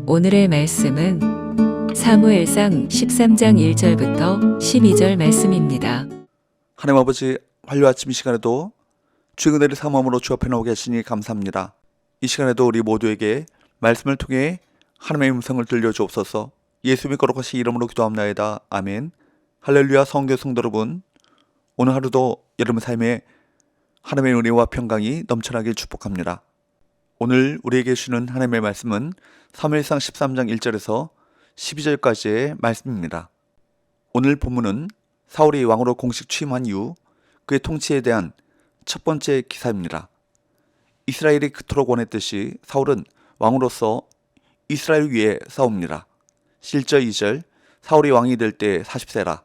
오늘의 말씀은 사무엘상 13장 1절부터 12절 말씀입니다. 하나님 아버지, 화요일 아침 이 시간에도 주의 은혜를 사모함으로 주 앞에 나오게 하시니 감사합니다. 이 시간에도 우리 모두에게 말씀을 통해 하나님의 음성을 들려주옵소서. 예수님의 거룩하신 이름으로 기도합나이다. 아멘. 할렐루야. 성교 성도 여러분, 오늘 하루도 여러분 삶에 하나님의 은혜와 평강이 넘쳐나길 축복합니다. 오늘 우리에게 주는 하나님의 말씀은 사무엘상 13장 1절에서 12절까지의 말씀입니다. 오늘 본문은 사울이 왕으로 공식 취임한 이후 그의 통치에 대한 첫 번째 기사입니다. 이스라엘이 그토록 원했듯이 사울은 왕으로서 이스라엘 위에 싸웁니다. 1절 2절, 사울이 왕이 될 때 40세라.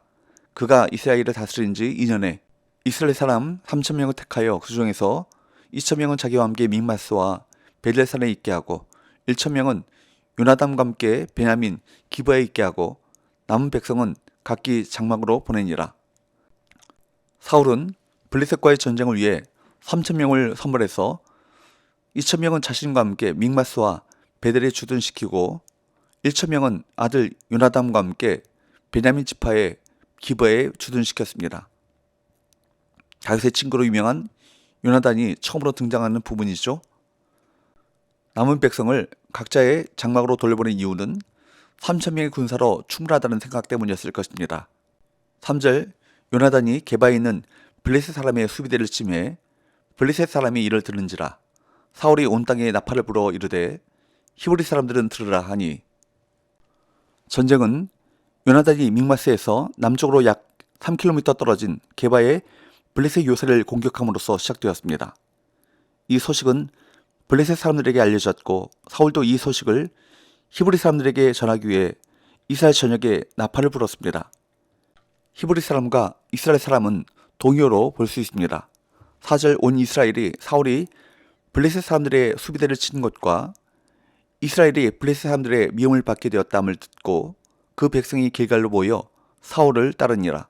그가 이스라엘을 다스린 지 2년에 이스라엘 사람 3,000명을 택하여 그 중에서 2,000명은 자기와 함께 믹마스와 베델산에 있게 하고 1,000명은 요나단과 함께 베냐민 기브아에 있게 하고 남은 백성은 각기 장막으로 보내니라. 사울은 블레셋과의 전쟁을 위해 3,000명을 선발해서 2,000명은 자신과 함께 믹마스와 베델에 주둔시키고 1,000명은 아들 요나단과 함께 베냐민 지파의 기브아에 주둔시켰습니다. 다윗의 친구로 유명한 요나단이 처음으로 등장하는 부분이죠. 남은 백성을 각자의 장막으로 돌려보낸 이유는 3,000명의 군사로 충분하다는 생각 때문이었을 것입니다. 3절, 요나단이 게바에 있는 블레셋 사람의 수비대를 침해 블레셋 사람이 이를 들은지라. 사울이 온 땅에 나팔을 불어 이르되 히브리 사람들은 들으라 하니. 전쟁은 요나단이 믹마스에서 남쪽으로 약 3km 떨어진 게바의 블레셋 요새를 공격함으로써 시작되었습니다. 이 소식은 블레셋 사람들에게 알려졌고 사울도 이 소식을 히브리 사람들에게 전하기 위해 이스라엘 전역에 나팔을 불었습니다. 히브리 사람과 이스라엘 사람은 동요로 볼 수 있습니다. 4절, 온 이스라엘이 사울이 블레셋 사람들의 수비대를 치는 것과 이스라엘이 블레셋 사람들의 미움을 받게 되었다함을 듣고 그 백성이 길갈로 모여 사울을 따르니라.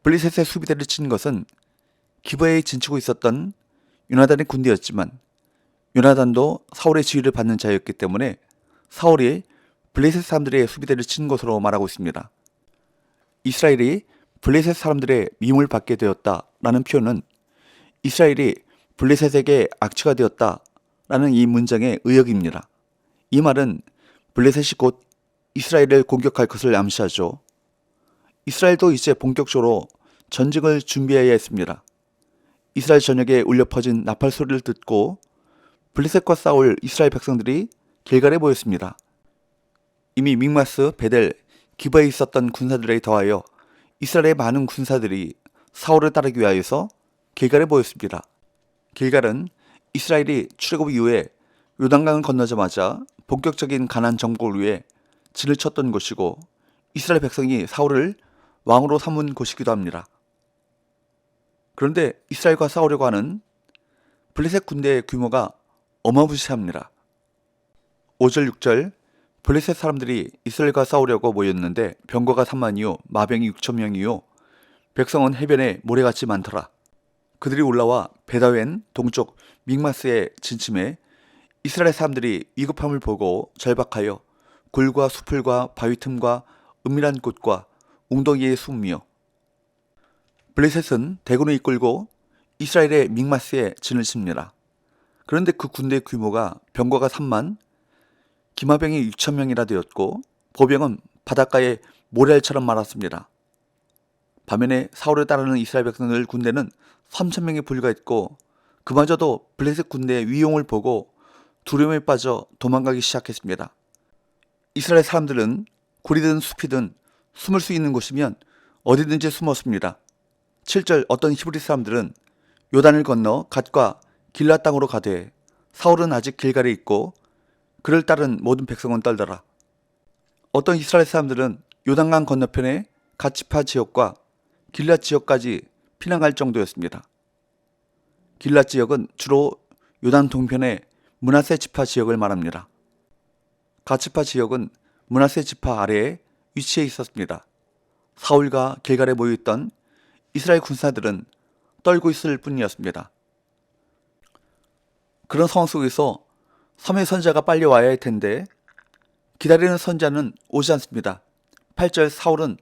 블레셋의 수비대를 치는 것은 기브아에 진치고 있었던 요나단의 군대였지만 요나단도 사울의 지휘를 받는 자였기 때문에 사울이 블레셋 사람들의 수비대를 친 것으로 말하고 있습니다. 이스라엘이 블레셋 사람들의 미움을 받게 되었다라는 표현은 이스라엘이 블레셋에게 악취가 되었다라는 이 문장의 의역입니다. 이 말은 블레셋이 곧 이스라엘을 공격할 것을 암시하죠. 이스라엘도 이제 본격적으로 전쟁을 준비해야 했습니다. 이스라엘 전역에 울려 퍼진 나팔 소리를 듣고 블레셋과 싸울 이스라엘 백성들이 길갈에 모였습니다. 이미 믹마스, 베델, 기브아에 있었던 군사들에 더하여 이스라엘의 많은 군사들이 사울을 따르기 위하여서 길갈에 모였습니다. 길갈은 이스라엘이 출애굽 이후에 요단강을 건너자마자 본격적인 가나안 정복을 위해 진을 쳤던 곳이고 이스라엘 백성이 사울을 왕으로 삼은 곳이기도 합니다. 그런데 이스라엘과 싸우려고 하는 블레셋 군대의 규모가 어마무시합니다. 5절 6절, 블레셋 사람들이 이스라엘과 싸우려고 모였는데 병거가 3만이요 마병이 6,000명이요 백성은 해변에 모래같이 많더라. 그들이 올라와 베다웬 동쪽 믹마스에 진침해 이스라엘 사람들이 위급함을 보고 절박하여 굴과 수풀과 바위 틈과 은밀한 곳과 웅덩이에 숨으며. 블레셋은 대군을 이끌고 이스라엘의 믹마스에 진을 칩니다. 그런데 그 군대의 규모가 병거가 3만, 기마병이 6,000명이나 되었고 보병은 바닷가에 모래알처럼 많았습니다. 반면에 사울을 따르는 이스라엘 백성들 군대는 3,000명에 불과했고 그마저도 블레셋 군대의 위용을 보고 두려움에 빠져 도망가기 시작했습니다. 이스라엘 사람들은 굴이든 숲이든 숨을 수 있는 곳이면 어디든지 숨었습니다. 7절, 어떤 히브리 사람들은 요단을 건너 갓과 길라 땅으로 가되 사울은 아직 길갈에 있고 그를 따른 모든 백성은 떨더라. 어떤 이스라엘 사람들은 요단강 건너편의 갓지파 지역과 길라 지역까지 피난갈 정도였습니다. 길라 지역은 주로 요단 동편의 므낫세 지파 지역을 말합니다. 갓지파 지역은 므낫세 지파 아래에 위치해 있었습니다. 사울과 길갈에 모여있던 이스라엘 군사들은 떨고 있을 뿐이었습니다. 그런 상황 속에서 3위 선자가 빨리 와야 할 텐데 기다리는 선자는 오지 않습니다. 8절 사울은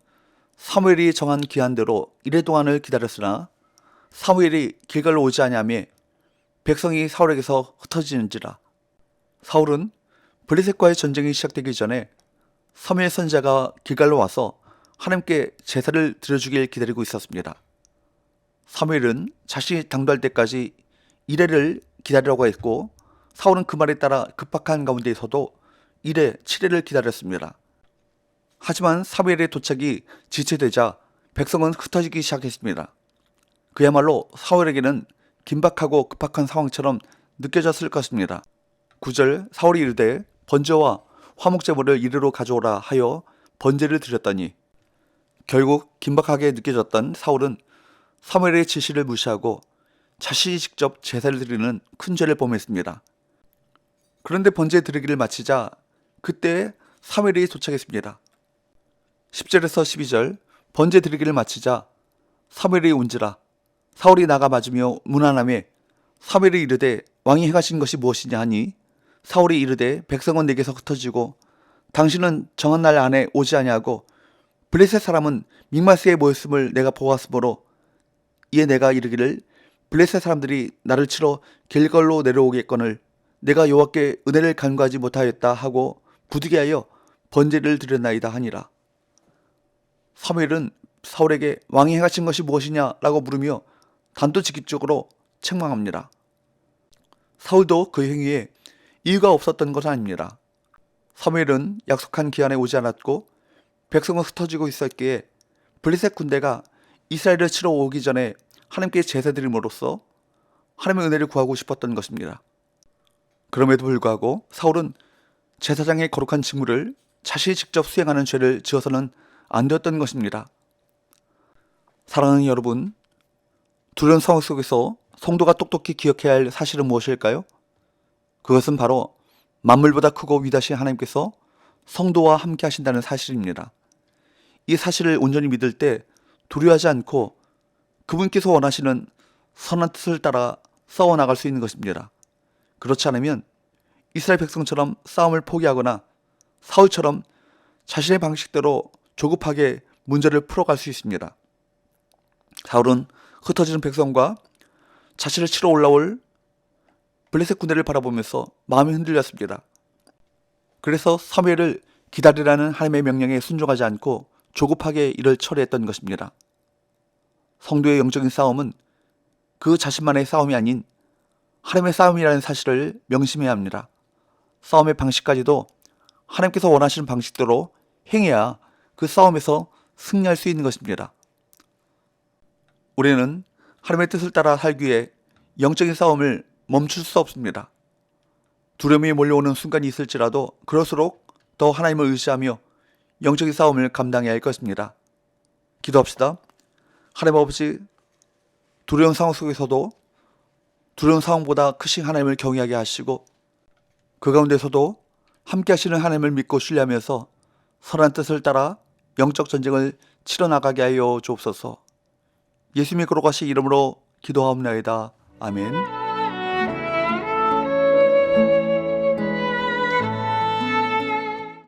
사무엘이 정한 기한대로 이래 동안을 기다렸으나 사무엘이 길갈로 오지 아니하며 백성이 사울에게서 흩어지는지라. 사울은 블레셋과의 전쟁이 시작되기 전에 사무엘 선자가 길갈로 와서 하나님께 제사를 드려주길 기다리고 있었습니다. 사무엘은 자신이 당도할 때까지 이래를 기다리라고 했고 사울은 그 말에 따라 급박한 가운데에서도 이래 7회를 기다렸습니다. 하지만 사무엘의 도착이 지체되자 백성은 흩어지기 시작했습니다. 그야말로 사울에게는 긴박하고 급박한 상황처럼 느껴졌을 것입니다. 9절 사울이 이르되 번제와 화목제물을 이리로 가져오라 하여 번제를 드렸더니 결국 긴박하게 느껴졌던 사울은 사무엘의 지시를 무시하고 자신이 직접 제사를 드리는 큰 죄를 범했습니다. 그런데 번제 드리기를 마치자 그때 사무엘이 도착했습니다. 10절에서 12절 번제 드리기를 마치자 사무엘이 온지라 사울이 나가 맞으며 문안하며 사무엘이 이르되 왕이 행하신 것이 무엇이냐 하니 사울이 이르되 백성은 내게서 흩어지고 당신은 정한 날 안에 오지 아니하고 블레셋 사람은 믹마스에 모였음을 내가 보았으므로 이에 내가 이르기를 블레셋 사람들이 나를 치러 길갈로 내려오겠거늘 내가 여호와께 은혜를 간구하지 못하였다 하고 부득이하여 번제를 드렸나이다 하니라. 사무엘은 사울에게 왕이 행하신 것이 무엇이냐라고 물으며 단도직입적으로 책망합니다. 사울도 그 행위에 이유가 없었던 것은 아닙니다. 사무엘은 약속한 기한에 오지 않았고 백성은 흩어지고 있었기에 블레셋 군대가 이스라엘을 치러 오기 전에 하나님께 제사드림으로써 하나님의 은혜를 구하고 싶었던 것입니다. 그럼에도 불구하고 사울은 제사장의 거룩한 직무를 자신이 직접 수행하는 죄를 지어서는 안 되었던 것입니다. 사랑하는 여러분, 두려운 상황 속에서 성도가 똑똑히 기억해야 할 사실은 무엇일까요? 그것은 바로 만물보다 크고 위대하신 하나님께서 성도와 함께 하신다는 사실입니다. 이 사실을 온전히 믿을 때 두려워하지 않고 그분께서 원하시는 선한 뜻을 따라 싸워나갈 수 있는 것입니다. 그렇지 않으면 이스라엘 백성처럼 싸움을 포기하거나 사울처럼 자신의 방식대로 조급하게 문제를 풀어갈 수 있습니다. 사울은 흩어지는 백성과 자신을 치러 올라올 블레셋 군대를 바라보면서 마음이 흔들렸습니다. 그래서 사무엘을 기다리라는 하나님의 명령에 순종하지 않고 조급하게 일을 처리했던 것입니다. 성도의 영적인 싸움은 그 자신만의 싸움이 아닌 하나님의 싸움이라는 사실을 명심해야 합니다. 싸움의 방식까지도 하나님께서 원하시는 방식대로 행해야 그 싸움에서 승리할 수 있는 것입니다. 우리는 하나님의 뜻을 따라 살기 위해 영적인 싸움을 멈출 수 없습니다. 두려움이 몰려오는 순간이 있을지라도 그럴수록 더 하나님을 의지하며 영적인 싸움을 감당해야 할 것입니다. 기도합시다. 하나님 아버지, 두려운 상황 속에서도 두려운 상황보다 크신 하나님을 경외하게 하시고 그 가운데서도 함께 하시는 하나님을 믿고 신뢰하면서 선한 뜻을 따라 영적 전쟁을 치러나가게 하여 주옵소서. 예수님의 거룩하신 이름으로 기도하옵나이다. 아멘.